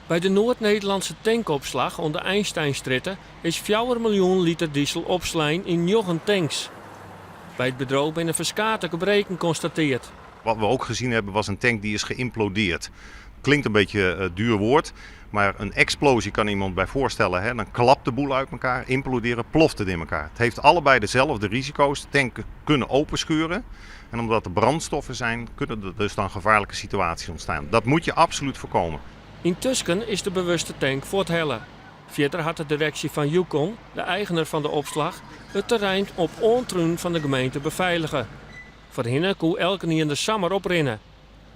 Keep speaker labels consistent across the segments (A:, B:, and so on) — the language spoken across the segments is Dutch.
A: Bij de Noord-Nederlandse tankopslag onder Einsteinstritten is 4 miljoen liter diesel opslaan in 9 tanks. Bij het bedrijf zijn er verschillende gebreken geconstateerd.
B: Wat we ook gezien hebben was een tank die is geïmplodeerd. Klinkt een beetje een duur woord, maar een explosie kan iemand bij voorstellen. Hè? Dan klapt de boel uit elkaar, imploderen, ploft het in elkaar. Het heeft allebei dezelfde risico's. De tanken kunnen openschuren. En omdat er brandstoffen zijn, kunnen er dus dan gevaarlijke situaties ontstaan. Dat moet je absoluut voorkomen.
A: Intussen is de bewuste tank voor het hellen. Verder had de directie van Yukon, de eigenaar van de opslag, het terrein op ontruim van de gemeente beveiligen. Voor hen kon elke niet in de zomer oprinnen.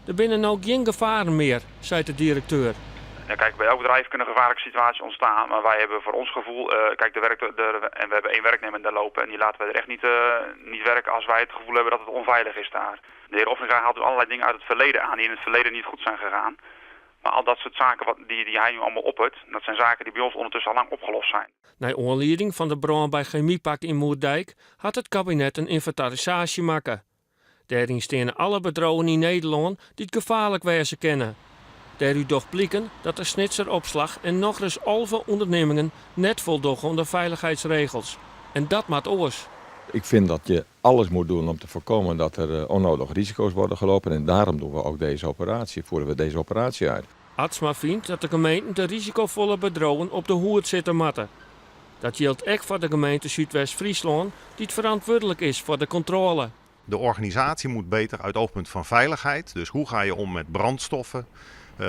A: Er binnen nou geen gevaren meer, zei de directeur.
C: Ja, kijk, bij elk bedrijf kunnen gevaarlijke situaties ontstaan, maar wij hebben voor ons gevoel, en we hebben 1 werknemer daar lopen en die laten we er echt niet werken als wij het gevoel hebben dat het onveilig is daar. De heer Offringa haalt allerlei dingen uit het verleden aan die in het verleden niet goed zijn gegaan. Maar al dat soort zaken die hij nu allemaal oppert, dat zijn zaken die bij ons ondertussen al lang opgelost zijn.
A: Na aanleiding van de brand bij Chemiepak in Moerdijk had het kabinet een inventarisatie maken. Daarin staan alle bedrijven in Nederland die het gevaarlijk wezen kennen. Daaruit doch blikken dat de Snitzeropslag en nog eens 11 ondernemingen net voldoen aan de veiligheidsregels. En dat maakt oors.
D: Ik vind dat je alles moet doen om te voorkomen dat er onnodig risico's worden gelopen. En daarom doen we ook voeren we deze operatie uit.
A: Atsma vindt dat de gemeenten de risicovolle bedrijven op de hoed zitten matten. Dat geldt ook voor de gemeente Zuidwest-Friesland, die het verantwoordelijk is voor de controle.
B: De organisatie moet beter uit oogpunt van veiligheid. Dus hoe ga je om met brandstoffen?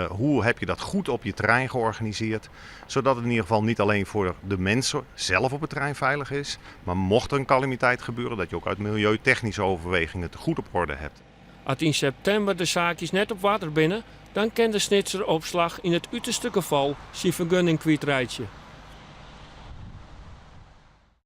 B: Hoe heb je dat goed op je terrein georganiseerd? Zodat het in ieder geval niet alleen voor de mensen zelf op het terrein veilig is. Maar mocht er een calamiteit gebeuren, dat je ook uit milieutechnische overwegingen het goed op orde hebt.
A: Als in september de zaakjes net op water binnen, dan kan de Snitzeropslag in het uiterste geval zijn vergunning kwijtrijden.